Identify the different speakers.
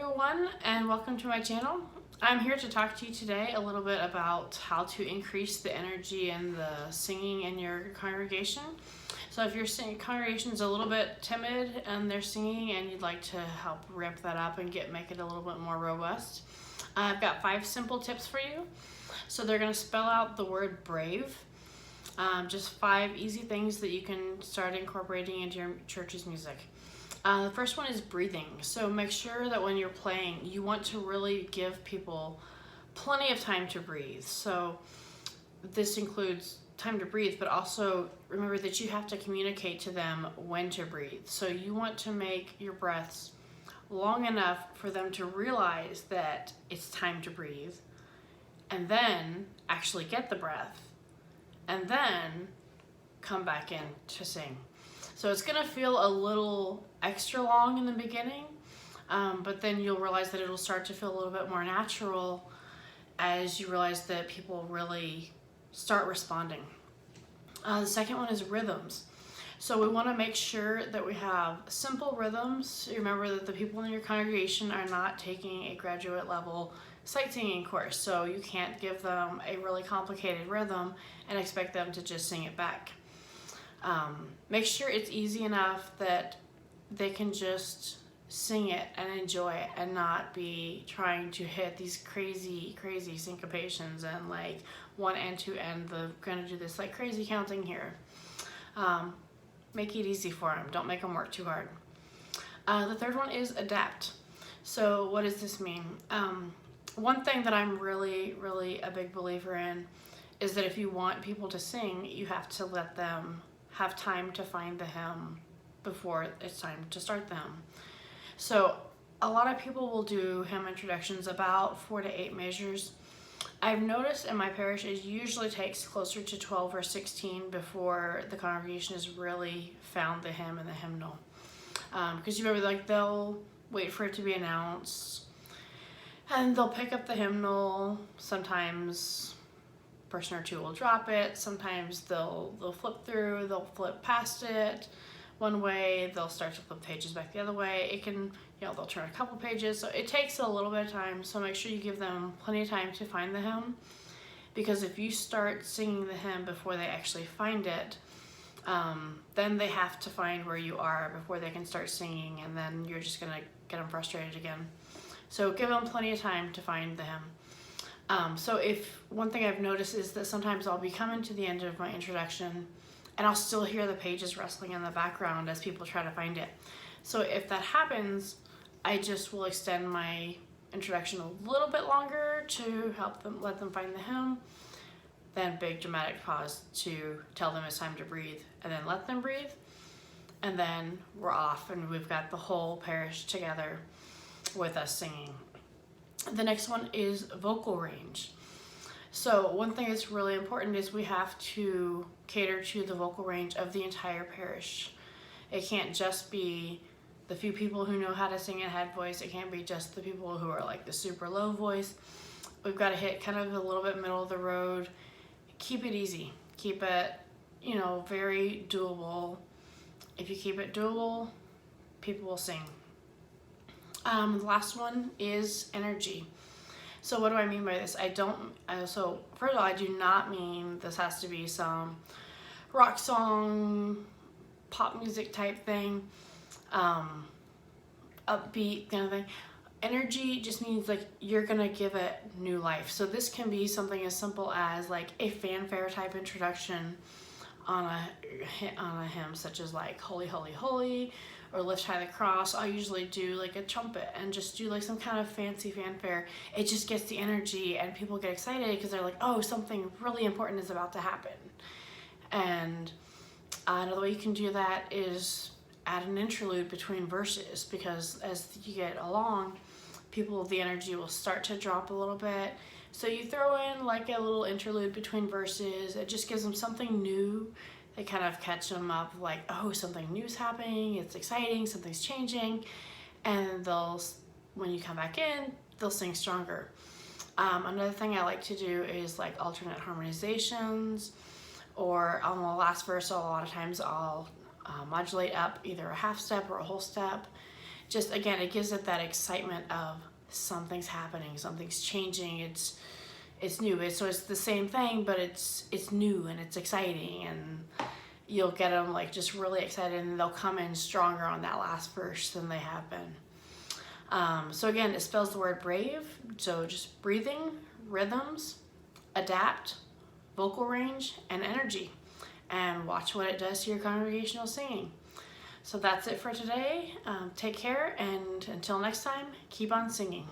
Speaker 1: everyone, and welcome to my channel. I'm here to talk to you today a little bit about how to increase the energy and the singing in your congregation. So if your congregation is a little bit timid and they're singing and you'd like to help ramp that up and make it a little bit more robust, I've got 5 simple tips for you. So they're going to spell out the word brave. Just 5 easy things that you can start incorporating into your church's music. The first one is breathing. So make sure that when you're playing, you want to really give people plenty of time to breathe. So this includes time to breathe, but also remember that you have to communicate to them when to breathe. So you want to make your breaths long enough for them to realize that it's time to breathe, and then actually get the breath, and then come back in to sing. So it's gonna feel a little extra long in the beginning, but then you'll realize that it'll start to feel a little bit more natural as you realize that people really start responding. The second one is rhythms. So we wanna make sure that we have simple rhythms. Remember that the people in your congregation are not taking a graduate level sight singing course, so you can't give them a really complicated rhythm and expect them to just sing it back. Make sure it's easy enough that they can just sing it and enjoy it and not be trying to hit these crazy syncopations and like 1 and 2 and they're gonna do this like crazy counting here. Make it easy for them. Don't make them work too hard. The third one is adapt. So what does this mean? One thing that I'm really a big believer in is that if you want people to sing, you have to let them have time to find the hymn before it's time to start the hymn. So a lot of people will do hymn introductions about 4 to 8 measures. I've noticed in my parish it usually takes closer to 12 or 16 before the congregation has really found the hymn and the hymnal. Because you remember, like, they'll wait for it to be announced and they'll pick up the hymnal. Sometimes a person or two will drop it. Sometimes they'll flip through, they'll flip past it one way, they'll start to flip pages back the other way. It can, they'll turn a couple pages. So it takes a little bit of time. So make sure you give them plenty of time to find the hymn, because if you start singing the hymn before they actually find it, then they have to find where you are before they can start singing, and then you're just gonna get them frustrated again. So give them plenty of time to find the hymn. So if one thing I've noticed is that sometimes I'll be coming to the end of my introduction and I'll still hear the pages rustling in the background as people try to find it. So if that happens, I just will extend my introduction a little bit longer to help them, let them find the hymn, then big dramatic pause to tell them it's time to breathe, and then let them breathe, and then we're off and we've got the whole parish together with us singing. The next one is vocal range. So one thing that's really important is we have to cater to the vocal range of the entire parish. It can't just be the few people who know how to sing in head voice. It can't be just the people who are like the super low voice. We've got to hit kind of a little bit middle of the road. Keep it easy. Keep it, very doable. If you keep it doable, people will sing. The last one is energy. So what do I mean by this? So first of all, I do not mean this has to be some rock song, pop music type thing, upbeat kind of thing. Energy just means like you're gonna give it new life. So this can be something as simple as like a fanfare type introduction on a hymn, such as like Holy, Holy, Holy, or Lift High the Cross. I'll usually do like a trumpet and just do like some kind of fancy fanfare. It just gets the energy and people get excited because they're like, oh, something really important is about to happen. And another way you can do that is add an interlude between verses, because as you get along, the energy will start to drop a little bit. So you throw in like a little interlude between verses. It just gives them something new. They kind of catch them up like, oh, something new's happening, it's exciting, something's changing. And when you come back in, they'll sing stronger. Another thing I like to do is like alternate harmonizations, or on the last verse, a lot of times I'll modulate up either a half step or a whole step. just, again, it gives it that excitement of something's happening, something's changing, it's new. So it's the same thing, but it's new and it's exciting, and you'll get them like just really excited, and they'll come in stronger on that last verse than they have been. So again, it spells the word brave. So just breathing, rhythms, adapt, vocal range, and energy. And watch what it does to your congregational singing. So that's it for today. Take care, and until next time, keep on singing.